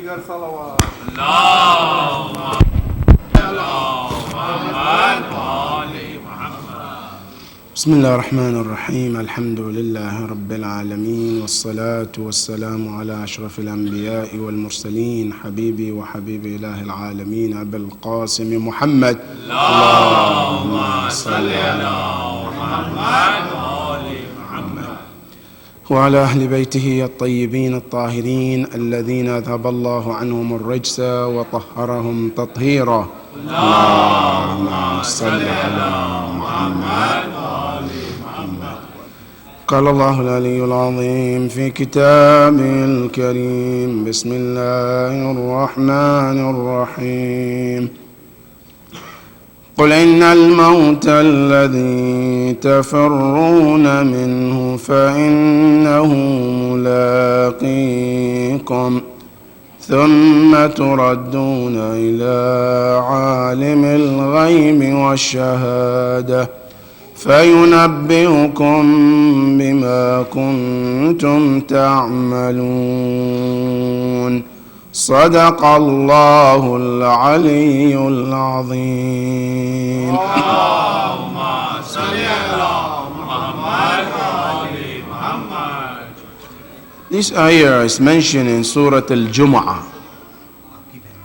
your salawat. بسم الله الرحمن الرحيم. الحمد لله رب العالمين، والصلاة والسلام على أشرف الأنبياء والمرسلين، حبيبي وحبيب إله العالمين أبي القاسم محمد. اللهم صل على محمد وعلى أهل بيته الطيبين الطاهرين الذين أذهب الله عنهم الرجس وطهرهم تطهيرا. اللهم صل على محمد. قال الله العلي العظيم في كتابه الكريم: بسم الله الرحمن الرحيم. قل إن الموت الذي تفرون منه فإنه ملاقيكم ثم تردون إلى عالم الغيب والشهادة فينبئكم بما كنتم تعملون. صدق الله العلي العظيم. اللهم صل على محمد وآل محمد. This ayah is mentioned in Surah Al-Jumu'ah,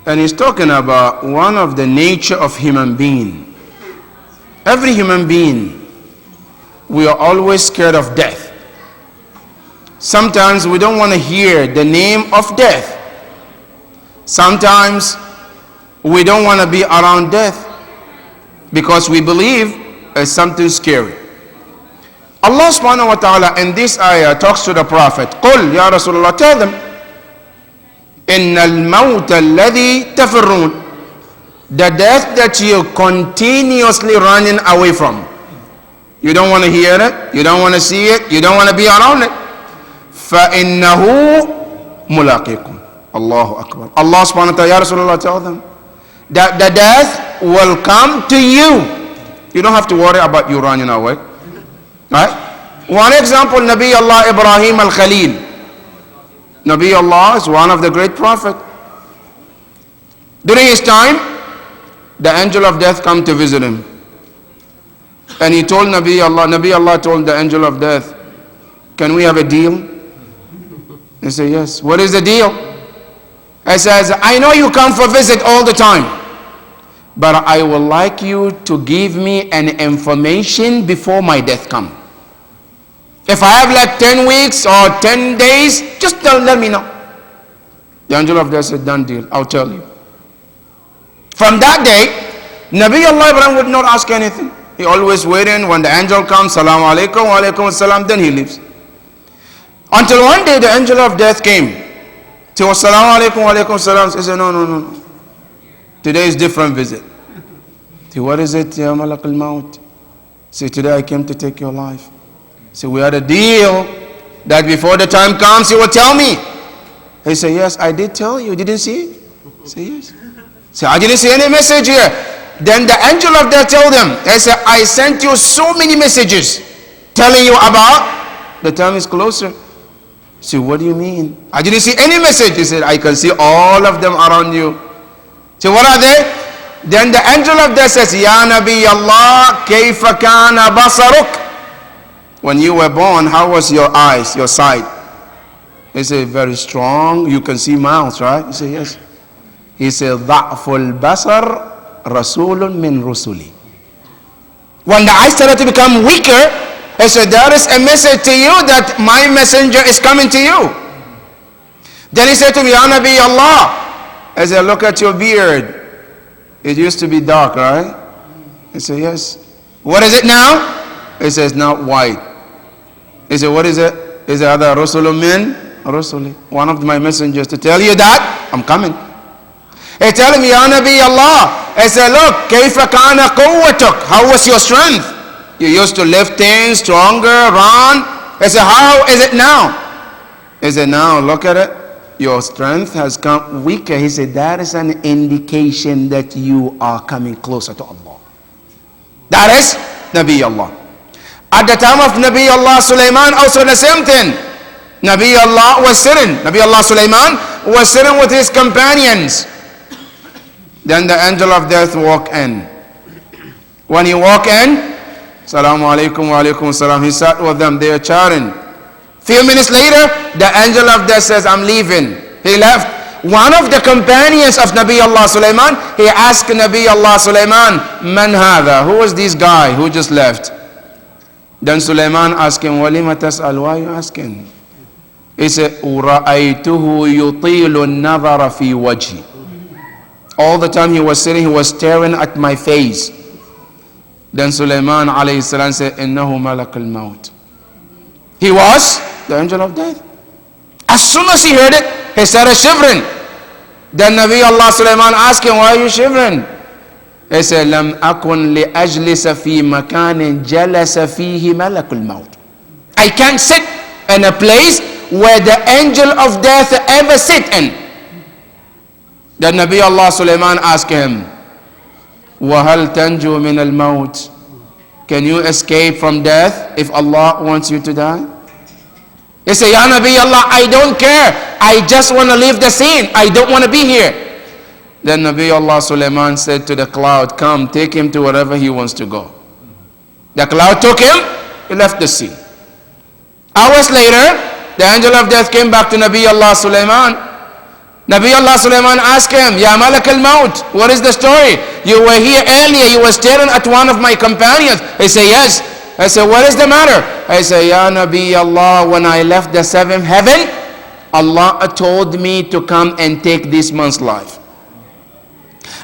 and it's talking about one of the nature of human being. Every human being, we are always scared of death. Sometimes we don't want to hear the name of death. Sometimes we don't want to be around death because we believe it's something scary. Allah subhanahu wa ta'ala in this ayah talks to the Prophet. قُلْ Ya Rasulullah, tell them, إِنَّ الْمَوْتَ الَّذِي تَفِرُّونَ, the death that you're continuously running away from. You don't want to hear it, you don't want to see it, you don't want to be around it. فَإِنَّهُ مُلَاقِيكُمْ. Allahu Akbar. Allah subhanahu wa ta'ala, Ya Rasulullah, tell them that the death will come to you. You don't have to worry about you running away. Right? One example, Nabi Allah Ibrahim al-Khalil. Nabi Allah is one of the great prophets. During his time, the angel of death come to visit him. And he told Nabi Allah told the angel of death, can we have a deal? He said, yes. What is the deal? He says, I know you come for visit all the time, but I would like you to give me an information before my death come. If I have like 10 weeks or 10 days, just let me know. The angel of death said, done deal, I'll tell you. From that day, Nabi Allah Ibrahim would not ask anything. He always waiting. When the angel comes, Salaam alaikum, wa alaikum assalam, then he leaves. Until one day the angel of death came. He was Salaam alaikum, wa alaikum assalam. He said, no. Today is different visit. He said, what is it, Ya Malak al-Maut? Say, today I came to take your life. So we had a deal that before the time comes, you will tell me. He said, yes, I did tell you. Didn't see it? Say, yes. Say, I didn't see any message here. Then the angel of death told them, he said, I sent you so many messages telling you about the time is closer. Say, what do you mean? I didn't see any message. He said, I can see all of them around you. So what are they? Then the angel of death says, Ya Nabi Allah, kayfa kana basaruk? When you were born, how was your eyes, your sight? He said, very strong. You can see miles, right? He said, yes. He said, ضعف البصر رسول من رسلي. When the eyes started to become weaker, he said, there is a message to you that my messenger is coming to you. Then he said to me, Ya Nabi Allah, I said, look at your beard. It used to be dark, right? He said, yes. What is it now? He says, now white. He said, what is it? He said, Ada Rasulun min Rasuli. One of my messengers to tell you that I'm coming. He tell him, Ya Nabi Allah. He said, look, kayfa kana quwwatuk? How was your strength? You used to lift things, stronger, run. He said, how is it now? He said, now look at it. Your strength has come weaker. He said, that is an indication that you are coming closer to Allah. That is Nabi Allah. At the time of Nabi Allah Sulaiman, also the same thing. Nabi Allah was sitting. Nabi Allah Sulaiman was sitting with his companions. Then the angel of death walked in. When he walked in, Assalamu alaikum wa alaikum salam, he sat with them, they are chatting. Few minutes later, the angel of death says, I'm leaving. He left. One of the companions of Nabi Allah Sulaiman, he asked Nabi Allah Sulaiman, Man hadha? Who was this guy who just left? Then Sulaiman asked him, Walima tas'al? Why are you asking? He said, Ura'aytuhu yutilu an-nadhara fi wajhi. All the time he was sitting, he was staring at my face. Then Sulaiman alayhi salam said, Innahu malak al-maut. He was the angel of death. As soon as he heard it, he started shivering. Then Nabi Allah Sulaiman asked him, why are you shivering? He said, Lam akun li ajlisa fi makanin jalasa fihi malakul maut. I can't sit in a place where the angel of death ever sit in. Then Nabi Allah Sulaiman asked him, وَهَلْ تَنْجُو مِنَ الْمَوْتِ? Can you escape from death if Allah wants you to die? He said, Ya Nabi Allah, I don't care. I just want to leave the scene. I don't want to be here. Then Nabi Allah Sulaiman said to the cloud, come, take him to wherever he wants to go. The cloud took him, he left the scene. Hours later, the angel of death came back to Nabi Allah Sulaiman. Nabi Allah Sulaiman asked him, Ya Malak al-Maut, what is the story? You were here earlier, you were staring at one of my companions. He said, yes. I said, what is the matter? I said, Ya Nabi Allah, when I left the seventh heaven, Allah told me to come and take this man's life.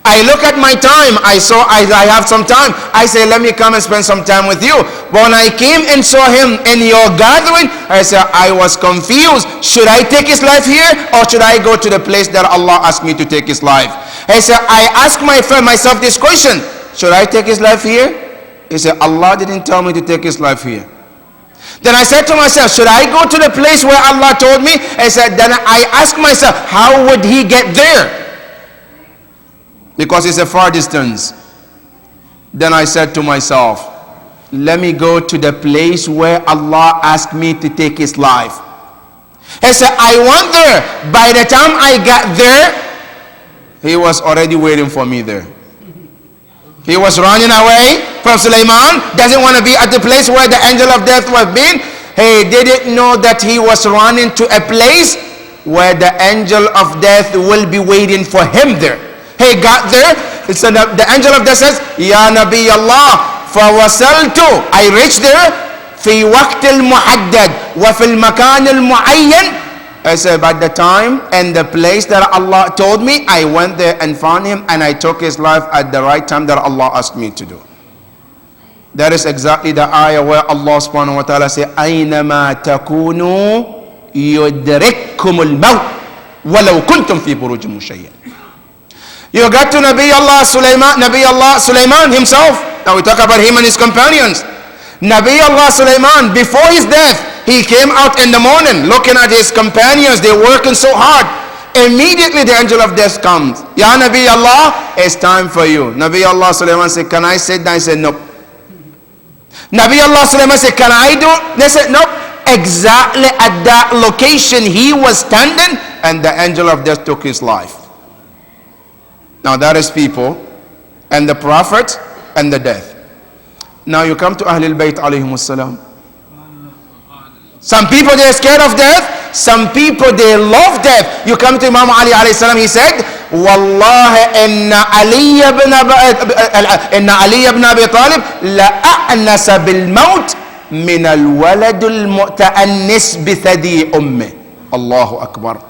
I look at my time, I saw I have some time. I say, let me come and spend some time with you. But when I came and saw him in your gathering, I said, I was confused. Should I take his life here or should I go to the place that Allah asked me to take his life? I said, I asked myself this question. Should I take his life here? He said, Allah didn't tell me to take his life here. Then I said to myself, should I go to the place where Allah told me? I said, then I asked myself, how would he get there? Because it's a far distance. Then I said to myself, let me go to the place where Allah asked me to take his life. He said, I went there. By the time I got there, he was already waiting for me there. He was running away from Sulaiman, doesn't want to be at the place where the angel of death was being. He didn't know that he was running to a place where the angel of death will be waiting for him there. He got there, so the angel of death says, Ya Nabi Allah, فَوَصَلْتُ, I reached there, فِي وَقْتِ الْمُحَدَّدِ وَفِي الْمَكَانِ الْمُعَيَّنِ. I said, by the time and the place that Allah told me, I went there and found him and I took his life at the right time that Allah asked me to do. That is exactly the ayah where Allah subhanahu wa ta'ala says, أَيْنَمَا تَكُونُوا يُدْرِكْكُمُ الْمَوْتِ وَلَوْ كُنْتُمْ فِي بُرُوجٍ مُشَيَّدٍ. You got to Nabi Allah Sulaiman himself. Now we talk about him and his companions. Nabi Allah Sulaiman, before his death, he came out in the morning looking at his companions. They're working so hard. Immediately the angel of death comes. Ya Nabi Allah, it's time for you. Nabi Allah Sulaiman said, can I sit down? He said, nope. Nabi Allah Sulaiman said, can I do it? They said, nope. Exactly at that location he was standing and the angel of death took his life. Now that is people and the prophet and the death. Now you come to Ahlul Bayt alayhimus salam. Some people they are scared of death. Some people they love death. You come to Imam Ali alayhi salam. He said, Wallahi inna Ali ibn Abi Talib la'a'nasa bil maut min al waladul mu'ta'annis bi thadi ummi. Allahu Akbar.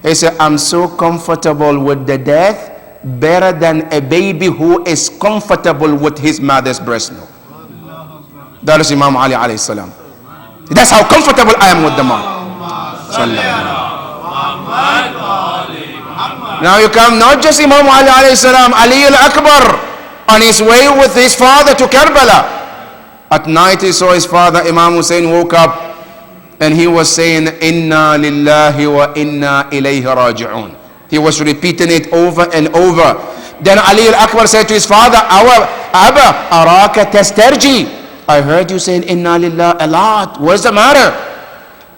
He said, I'm so comfortable with the death better than a baby who is comfortable with his mother's breast milk. That is Imam Ali alayhi salam. That's how comfortable I am with the man. Now you come, not just Imam Ali alayhi salam, Ali al-Akbar on his way with his father to Karbala. At night he saw his father, Imam Hussein, woke up and he was saying, Inna lillahi wa inna ilayhi raji'un. He was repeating it over and over. Then Ali al-Akbar said to his father, Abba, araka tastarji. I heard you saying Inna Lillah a lot. What's the matter?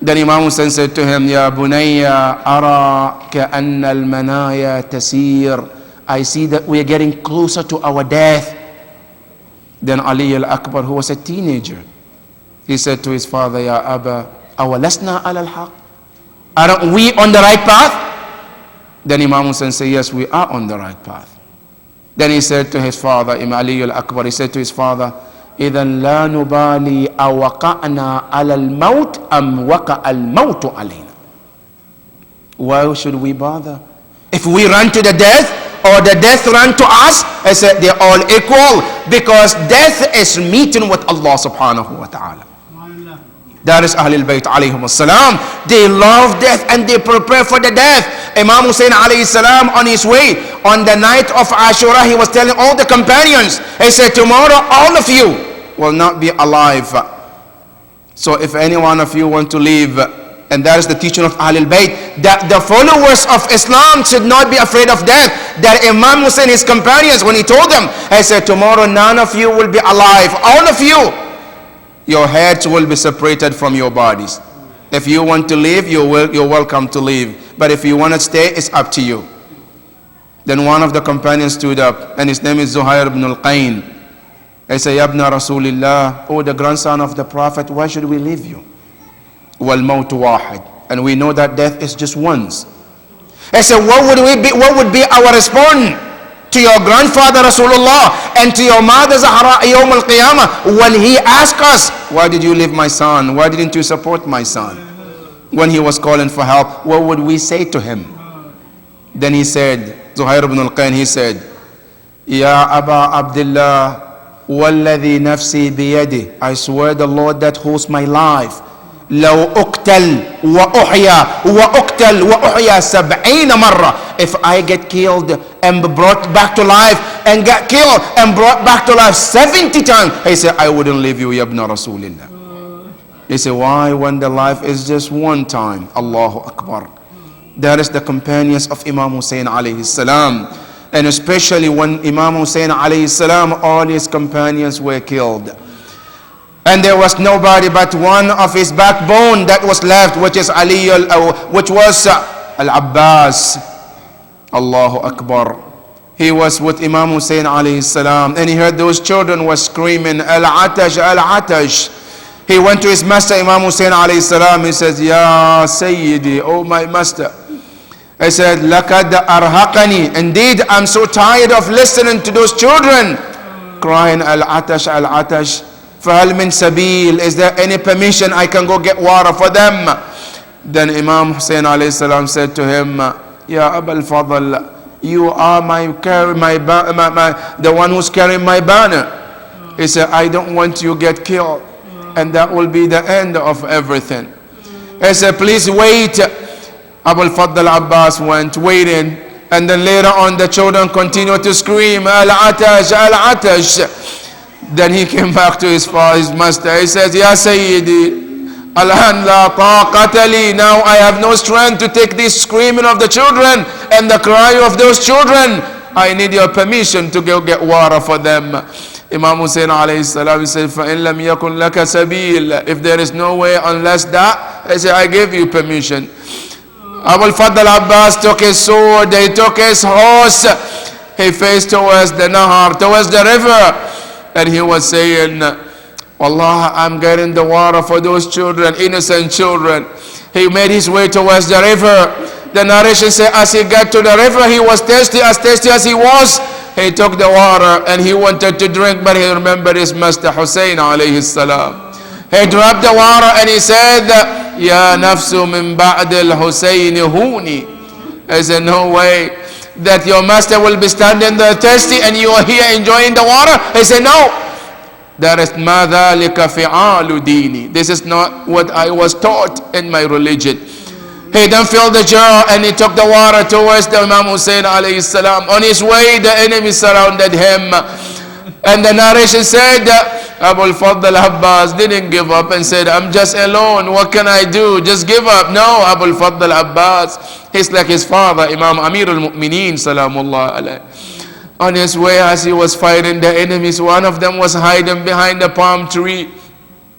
Then Imam Hussein said to him, Ya Bunayya, ara ka'anna al-manaya tasir. I see that we are getting closer to our death. Then Ali al-Akbar, who was a teenager, he said to his father, Ya Aba, awalasna ala al-haq? Aren't we on the right path? Then Imam Hussein said, yes, we are on the right path. Then he said to his father, Imam Ali al-Akbar, he said to his father, إِذَنْ لَا نُبَالِي أَوَقَعْنَا عَلَى الْمَوْتِ أَمْ وَقَعَ الْمَوْتُ عَلَيْنَا. Why should we bother? If we run to the death or the death run to us, I said they're all equal, because death is meeting with Allah subhanahu wa ta'ala. That is Ahlul Bayt alayhim as-salam. They love death and they prepare for the death. Imam Hussein alayhi salam, on his way, on the night of Ashura, he was telling all the companions, he said, tomorrow all of you will not be alive. So if any one of you want to leave, and that is the teaching of Ahlul Bayt, that the followers of Islam should not be afraid of death. That Imam Hussein, his companions, when he told them, he said, tomorrow none of you will be alive. All of you, your heads will be separated from your bodies. If you want to leave, you're welcome to leave. But if you want to stay, it's up to you. Then one of the companions stood up, and his name is Zuhair ibn al-Qayn. He said, Yabna Rasulillah, oh the grandson of the Prophet, why should we leave you? Wal mawtu wahid. And we know that death is just once. He said, what would be our response to your grandfather Rasulullah and to your mother Zahra Yawm al-Qiyamah when he asked us, why did you leave my son? Why didn't you support my son? When he was calling for help, what would we say to him? Then he said, Zuhair ibn al-Qayn, he said, Ya Aba Abdullah, walladhi nafsi biyadi, I swear the Lord that holds my life, لو أقتل وأحيا 70 مرة. If I get killed and brought back to life and get killed and brought back to life 70 times, he said, I wouldn't leave you, Yabna Rasulillah. He said, why, when the life is just one time? Allahu Akbar. That is the companions of Imam Hussein alayhi salam. And especially when Imam Hussein alayhi salam, all his companions were killed. And there was nobody but one of his backbone that was left, which is which was Al-Abbas. Allahu Akbar. He was with Imam Hussein alayhi salam, and he heard those children were screaming, Al-Atash, Al-Atash. He went to his master Imam Hussein alayhi salam. He says, Ya Sayyidi, oh my master. He said, Lakad arhaqani. Indeed, I'm so tired of listening to those children crying, Al-Atash, Al-Atash. فَهَلْ مِنْ سَبِيلٍ. Is there any permission I can go get water for them? Then Imam Hussein alayhi salam said to him, Ya Abul Fadl, you are the one who's carrying my banner. He said, I don't want you to get killed, and that will be the end of everything. He said, please wait. Abul Fadl Abbas went waiting, and then later on the children continued to scream, Al-Atash, Al-Atash. Then he came back to his master. He says, Ya Sayyidi, Alhan la taqata li. Now I have no strength to take this screaming of the children and the cry of those children. I need your permission to go get water for them. Imam Hussein alayhi salam said, فَإِن لَمْ يَكُنْ لَكَ سَبِيلٍ. If there is no way unless that, I say, I give you permission. Abul Fadl Abbas took his sword, he took his horse, he faced towards the Nahar, towards the river. And he was saying, Wallah, I'm getting the water for those children, innocent children. He made his way towards the river. The narration says, as he got to the river, he was thirsty as he was. He took the water and he wanted to drink, but he remembered his master Hussein alayhi salam. He dropped the water and he said, Ya nafsu min ba'd al-Husayn huni. He said, no way that your master will be standing there thirsty and you are here enjoying the water. He said, no, that is ma dhalika fi'alu dini. This is not what I was taught in my religion. He then filled the jar and he took the water towards the Imam Hussein alayhi salam. On his way, the enemy surrounded him, and the narration said Abul Fadl Abbas didn't give up and said, I'm just alone, what can I do? Just give up. No, Abul Fadl Abbas, he's like his father, Imam Amir al-Mu'mineen salamullah alayh. On his way, as he was fighting the enemies, one of them was hiding behind a palm tree.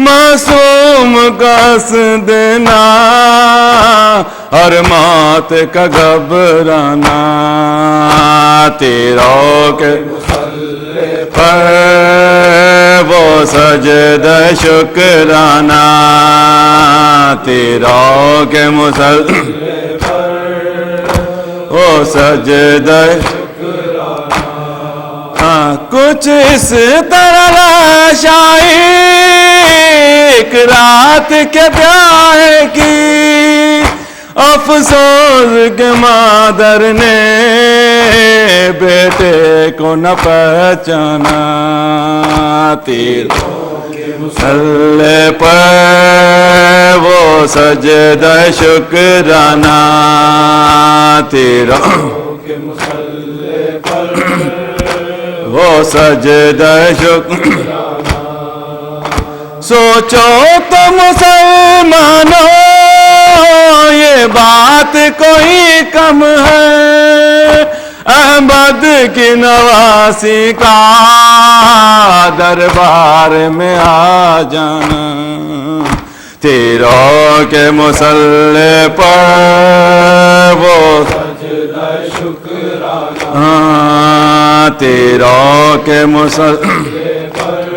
معصوم کا دینا اور موت کا گھبرانا تیروں کے پر وہ سجدہ شکرانہ تیروں کے وہ سجدہ کچھ اس طرح لاشائیں ایک رات کے پیاہے کی افسوس کے مادر نے بیٹے کو نہ پہچانا تیروں کے مسلح پر وہ سجدہ شکرانہ تیروں کے مسلح پر وہ سجدہ شکرانہ سوچو تو مسلمانوں یہ بات کوئی کم ہے احمد کی نواسی کا دربار میں آ جانا تیروں کے مسلح پر وہ سجدہ شکرانہ تیروں کے مسلح پر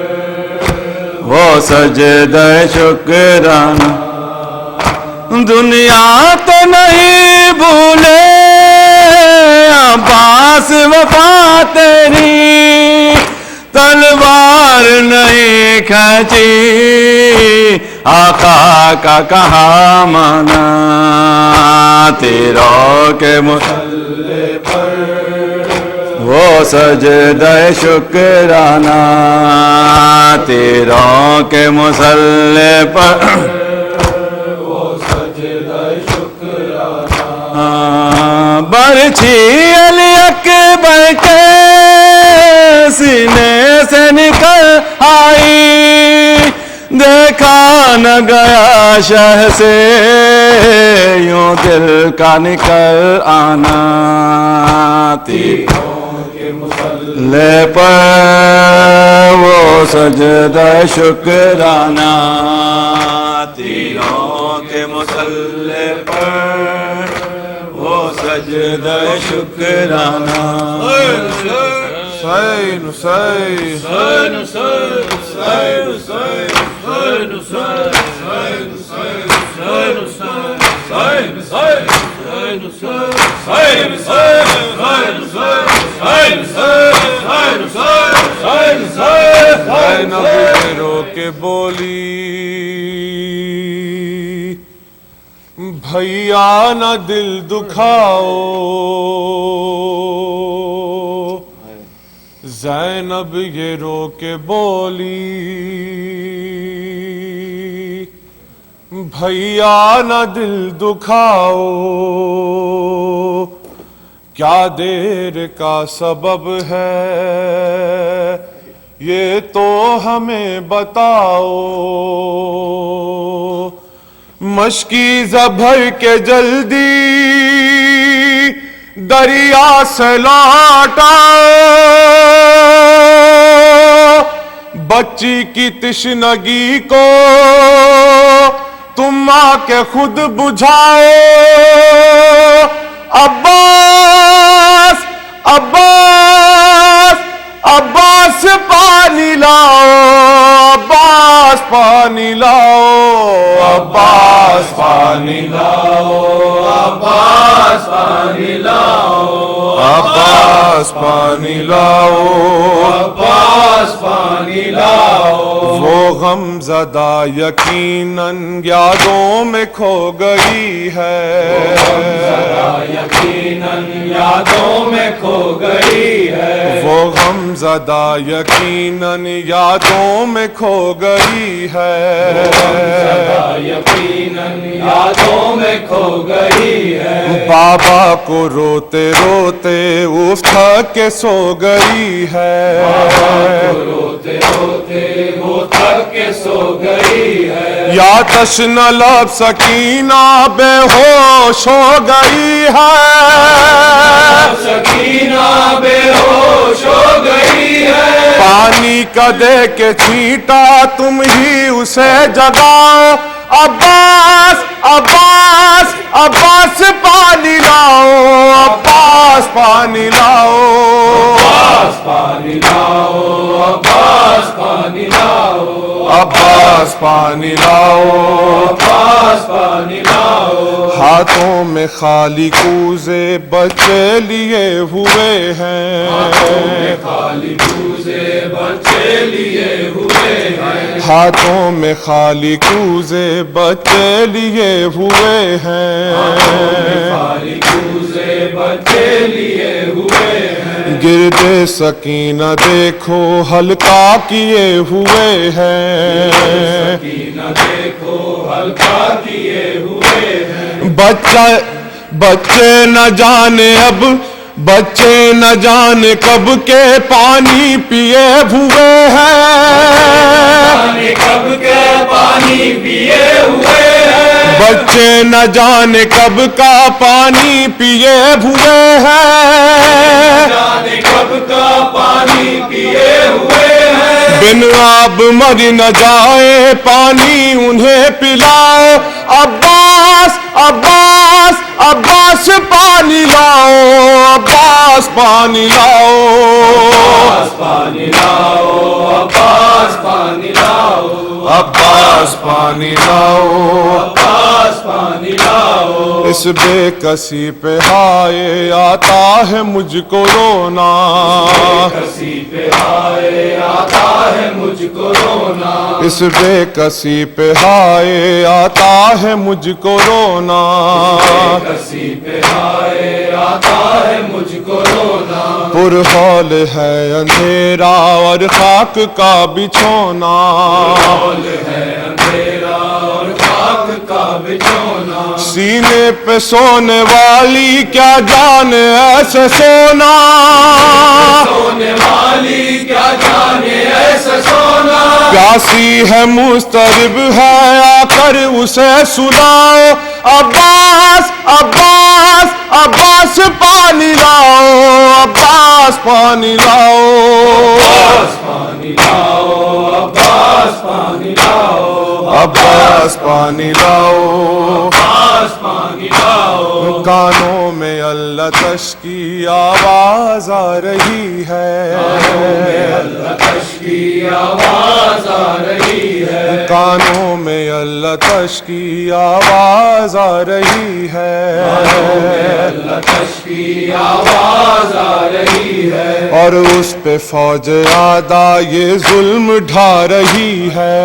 وہ سجدہ شکرانہ دنیا تو نہیں بھولے عباس وفا تیری تلوار نہیں کھینچی آقا کا کہا مانا تیروں کے مسلح پر وہ سجدہ شکرانہ تیروں کے مسلح پر وہ سجدہ شکرانہ برچھی علی اکبر کے سینے سے نکل آئی دیکھا نہ گیا شہ سے یوں دل کا نکل آنا تیروں کے مسلح پر وہ سجدہ شکرانہ تیروں کے مسلح پر وہ سجدہ شکرانہ حسین حسین حسین حسین حسین حسین حسین حسین حسین زینب رو کے بولی بھیا نہ دل دکھاؤ زینب یہ رو کے بولی بھیا نہ دل دکھاؤ کیا دیر کا سبب ہے یہ تو ہمیں بتاؤ مشکیزہ بھر کے جلدی دریا سے لوٹا بچی کی تشنگی کو تم آ کے خود بجھاؤ عباس عباس عباس پانی لاؤ عباس پانی لاؤ عباس پانی لاؤ عباس پانی لاؤ عباس پانی لاؤ عباس پانی لاؤ وہ غم زدہ یقیناً یادوں میں کھو گئی ہے یقیناً یادوں میں کھو گئی ہے وہ غم زدہ یقیناً یادوں میں کھو گئی ہے یقیناً یادوں میں کھو گئی ہے بابا کو روتے روتے اٹھ کے سو گئی ہے روتے روتے وہ تھک کے سو گئی ہے یا تشنہ لب سکینہ بے ہوش ہو گئی ہے، سکینہ بے ہوش ہو گئی ہے، پانی کا دے کے چھینٹا تم ہی اسے جگاؤ، عباس عباس عباس پانی لاؤ، عباس پانی لاؤ، عباس پانی لاؤ، عباس پانی لاؤ، عباس پانی لاؤ، عباس پانی لاؤ، ہاتھوں میں خالی کوزے بچے لیے ہوئے ہیں، خالی کوزے بچے لیے ہوئے ہیں، ہاتھوں میں خالی کوزے بچے لیے ہوئے ہیں، خالی کوزے بچے لیے ہوئے ہیں، گرد سکینہ دیکھو ہلکا کیے ہوئے ہیں، سکینہ دیکھو ہلکا کیے ہوئے ہیں، بچے نہ جانے اب، بچے نہ جانے کب کے پانی پیے ہوئے ہیں، کب کے پانی پیے ہوئے ہیں، بچے نہ جانے کب کا پانی پیے ہوئے ہیں، جانے کب کا پانی پیے ہوئے ہیں، بن آب مر نہ جائے پانی انہیں پلاؤ، عباس عباس عباس پانی لاؤ، عباس پانی لاؤ، عباس پانی لاؤ، عباس پانی لاؤ، عباس پانی لاؤ، عباس پانی لاؤ، اس بے کسی پہ ہائے آتا ہے مجھ کو رونا، کسی پہ آئے آتا ہے مجھ کو رونا، اس بے کسی پہ ہائے آتا ہے مجھ کو رونا، کسی پہ آئے آتا ہے مجھ کو رونا، پرہول ہے اندھیرا اور خاک کا بچھونا، ماحول ہے اندھیرا اور خاک کا بچھونا، سینے پہ سونے والی کیا جانے ایسے سونا، سونے والی کیا جانے ایسا سونا، پیاسی ہے مضطرب ہے آ کر اسے سلاؤ، عباس عباس عباس پانی لاؤ، عباس پانی لاؤ، عباس پانی لاؤ، عباس پانی لاؤ، عباس پانی لاؤ، عباس پانی لاؤ، کانوں میں اللہ تش کی آواز آ رہی ہے، اللہ تش کی آواز آ رہی ہے، کانوں میں اللہ تش کی آواز آ رہی ہے، اللہ تش کی آواز آ رہی ہے، اور اس پہ فوج آدھا یہ ظلم ڈھا رہی ہے،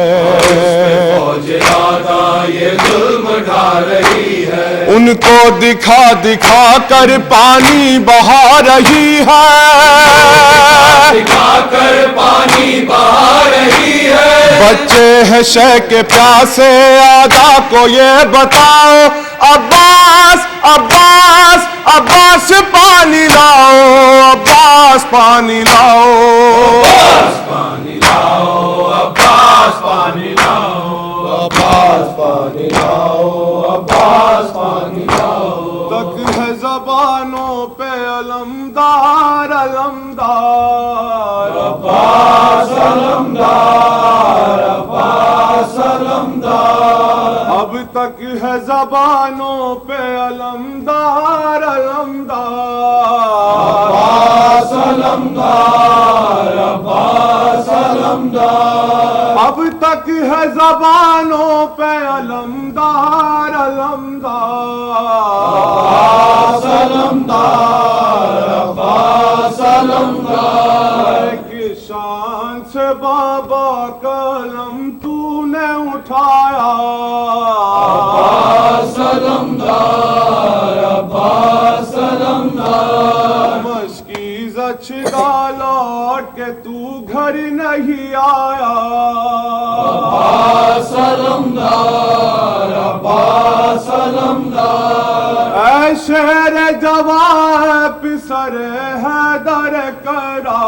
فوج آدھا یہ ظلم ڈھا رہی ہے، ان کو دکھا دکھا کر پانی بہا رہی ہے، دکھا کر پانی بہا رہی ہے، بچے ہیں شہ کے پیاسے آدھا کو یہ بتاؤ، عباس عباس عباس پانی لاؤ، عباس پانی لاؤ، عباس پانی لاؤ، عباس پانی لاؤ، عباس پانی لاؤ، عباس پانی لاؤ، تک ہے زبانوں پہ علمدار علمدار، عباس علمدار، عباس علمدار، اب تک ہے زبانوں پہ علمدار علمدار، عباس علمدار، عباس علمدار، اب تک ہے زبانوں پہ علمدار علمدار، عباس علمدار، عباس علمدار، کہ شان سے بابا قلم تو نے اٹھایا، عباس علمدار، عباس علمدار، مشکی زچ لوٹ کے تو گھر نہیں آیا، عباس علمدار، عباس علمدار، اے شہر جوان پسر حیدر کرا،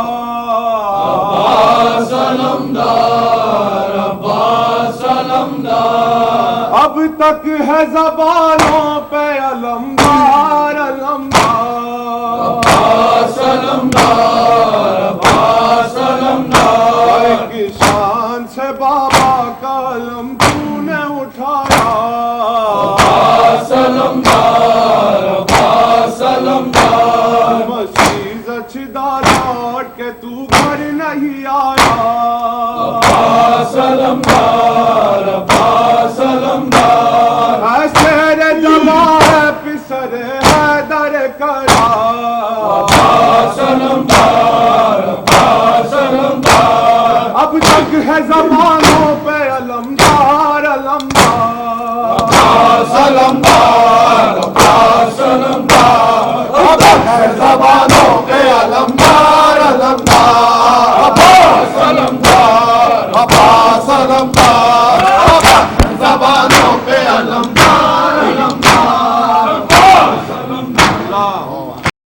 عباس علمدار، عباس علمدار، تک ہے زبانوں پہ علمدار علمدار عباس علمدار عباس علمدار ایک شان سے بابا کا علم تو نے اٹھایا عباس علمدار عباس علمدار مسیح اچھدا لوٹ کے تو گھر نہیں آیا عباس علمدار عباس علمدار ایسے جمع ہے پسر حیدر کرا عباس علمدار عباس علمدار اب تک ہے زبانوں پہ علمدار علمدار عباس علمدار